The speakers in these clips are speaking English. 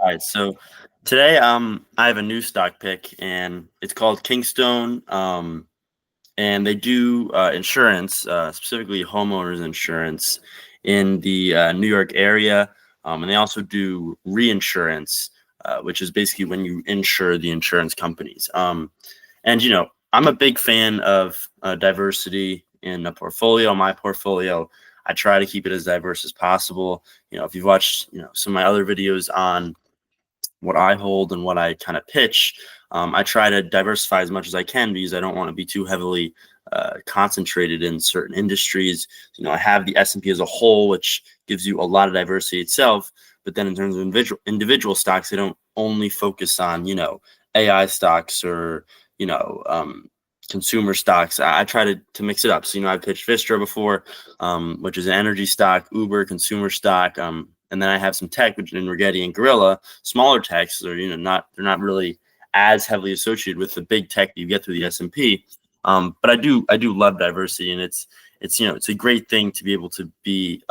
All right, so today I have a new stock pick and it's called Kingstone. And they do insurance, specifically homeowners insurance in the New York area. And they also do reinsurance, which is basically when you insure the insurance companies. And I'm a big fan of diversity in a portfolio. My portfolio, I try to keep it as diverse as possible. If you've watched, some of my other videos on what I hold and what I kind of pitch, I try to diversify as much as I can because I don't want to be too heavily concentrated in certain industries. I have the S&P as a whole, which gives you a lot of diversity itself. But then in terms of individual stocks, they don't only focus on, AI stocks or, you know, um, consumer stocks. I try to mix it up. So, I pitched Vistra before, which is an energy stock, Uber, consumer stock. And then I have some tech, which in Rigetti and Gorilla, smaller techs. They're not really as heavily associated with the big tech that you get through the S&P. But I do love diversity, and it's a great thing to be able to be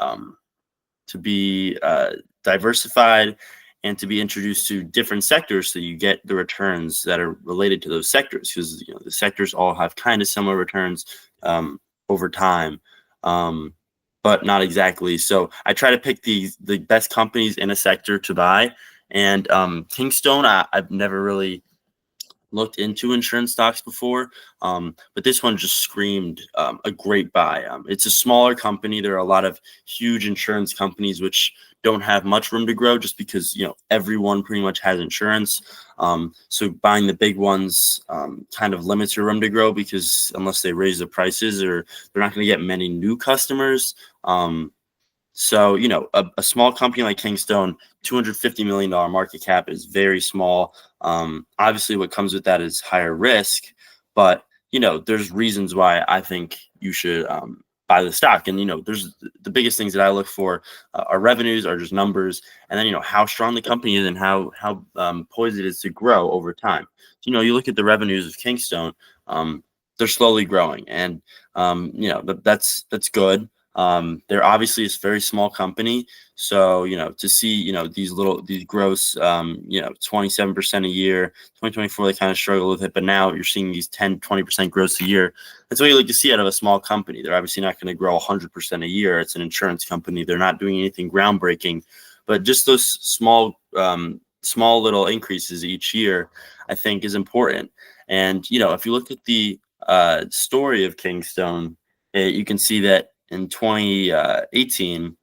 diversified and to be introduced to different sectors so you get the returns that are related to those sectors, because the sectors all have kind of similar returns over time, but not exactly. So I try to pick the best companies in a sector to buy. And Kingstone, I've never really looked into insurance stocks before, but this one just screamed a great buy. It's a smaller company. There are a lot of huge insurance companies which don't have much room to grow, just because everyone pretty much has insurance. So buying the big ones kind of limits your room to grow, because unless they raise the prices, or they're not going to get many new customers. So, a small company like Kingstone, $250 million market cap is very small. Obviously, what comes with that is higher risk, but, there's reasons why I think you should buy the stock. And, there's the biggest things that I look for are revenues, are just numbers, and then, how strong the company is and how poised it is to grow over time. So, you look at the revenues of Kingstone, they're slowly growing, and, that's good. They're obviously a very small company. So, to see, these gross, 27% a year. 2024, they kind of struggle with it, but now you're seeing these 10-20% growth a year. That's what you like to see out of a small company. They're obviously not going to grow 100% a year. It's an insurance company. They're not doing anything groundbreaking, but just those small little increases each year, I think, is important. And, if you look at the story of Kingstone, you can see that in 2018,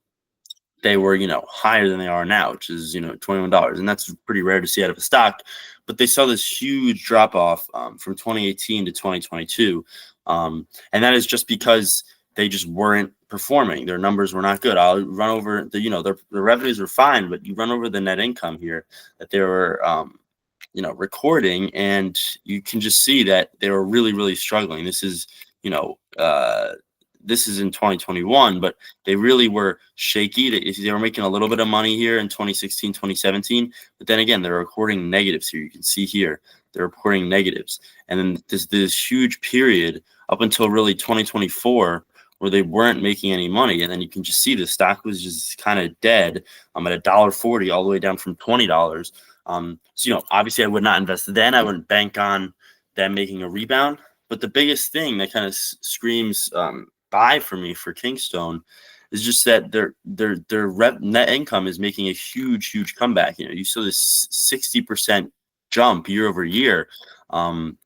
they were, higher than they are now, which is, $21. And that's pretty rare to see out of a stock. But they saw this huge drop off from 2018 to 2022. And that is just because they just weren't performing. Their numbers were not good. I'll run over their revenues were fine, but you run over the net income here that they were, recording, and you can just see that they were really, really struggling. This is in 2021, but they really were shaky. They were making a little bit of money here in 2016, 2017, but then again, they're recording negatives here. You can see here, they're reporting negatives. And then this huge period up until really 2024 where they weren't making any money. And then you can just see the stock was just kind of dead at $1.40 all the way down from $20. So, obviously I would not invest then. I wouldn't bank on them making a rebound. But the biggest thing that kind of screams buy for me for Kingstone is just that their net income is making a huge comeback. You saw this 60% jump year over year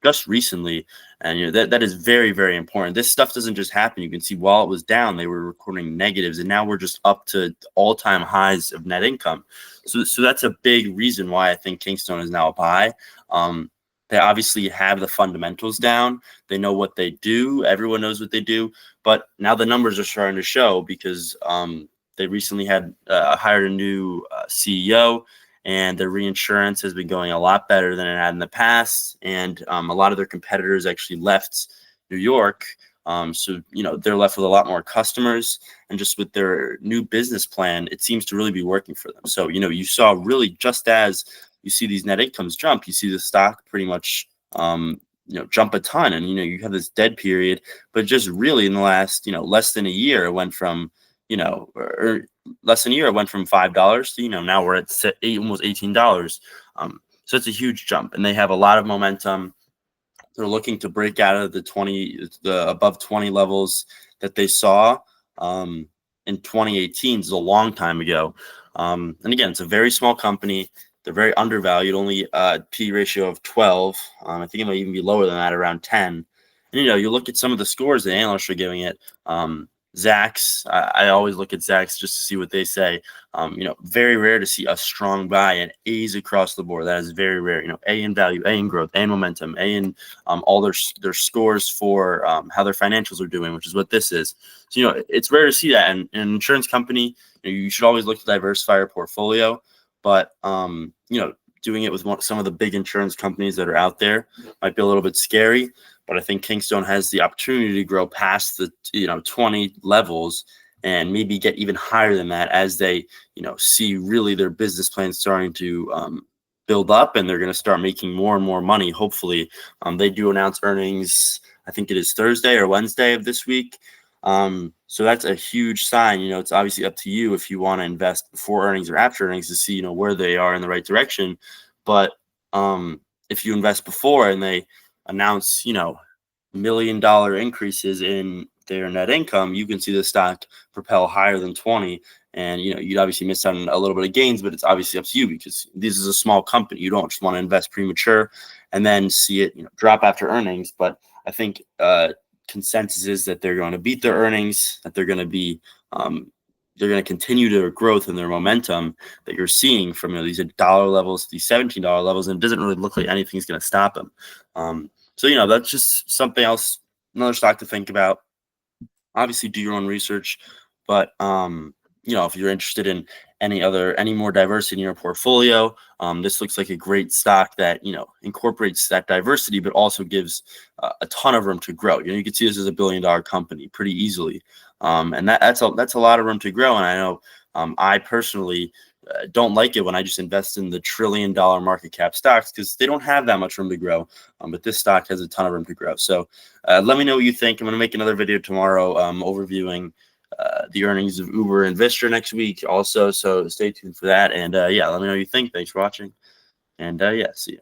just recently, and that is very, very important. This stuff doesn't just happen. You can see while it was down, they were recording negatives, and now we're just up to all-time highs of net income. So that's a big reason why I think Kingstone is now a buy. They obviously have the fundamentals down. They know what they do. Everyone knows what they do. But now the numbers are starting to show, because they recently had hired a new CEO, and their reinsurance has been going a lot better than it had in the past. And a lot of their competitors actually left New York. So, they're left with a lot more customers, and just with their new business plan, it seems to really be working for them. So, you saw really, just as you see these net incomes jump, you see the stock pretty much, jump a ton. And, you have this dead period, but just really in the last, less than a year, it went from, less than a year, it went from $5 to, now we're at almost $18. So it's a huge jump, and they have a lot of momentum. They're looking to break out of the above 20 levels that they saw in 2018. It's a long time ago. And again, it's a very small company. They're very undervalued, only P ratio of 12. I think it might even be lower than that, around 10. And, you look at some of the scores the analysts are giving it. Zacks, I always look at Zacks just to see what they say. Very rare to see a strong buy and A's across the board. That is very rare. A in value, A in growth, A in momentum, A in all their scores for how their financials are doing, which is what this is. So, it's rare to see that. And an insurance company, you should always look to diversify your portfolio. But, doing it with some of the big insurance companies that are out there might be a little bit scary. But I think Kingstone has the opportunity to grow past the 20 levels and maybe get even higher than that as they see really their business plan starting to build up, and they're going to start making more and more money. Hopefully, they do announce earnings. I think it is Thursday or Wednesday of this week. So that's a huge sign. It's obviously up to you if you want to invest before earnings or after earnings to see where they are in the right direction. But if you invest before and they announce $1 million increases in their net income, you can see the stock propel higher than 20. And you'd obviously miss out on a little bit of gains, but it's obviously up to you because this is a small company. You don't just want to invest premature and then see it drop after earnings. But I think consensus is that they're going to beat their earnings, that they're going to be they're going to continue their growth and their momentum that you're seeing from these dollar levels, these $17 levels, and it doesn't really look like anything's going to stop them. So that's just something else, another stock to think about. Obviously, do your own research, but if you're interested in any more diversity in your portfolio, this looks like a great stock that incorporates that diversity, but also gives a ton of room to grow. You can see this as $1 billion company pretty easily, and that's a lot of room to grow. And I know I personally don't like it when I just invest in the $1 trillion market cap stocks because they don't have that much room to grow. But this stock has a ton of room to grow. So let me know what you think. I'm going to make another video tomorrow overviewing the earnings of Uber and Vistra next week also. So stay tuned for that. And let me know what you think. Thanks for watching. And see you.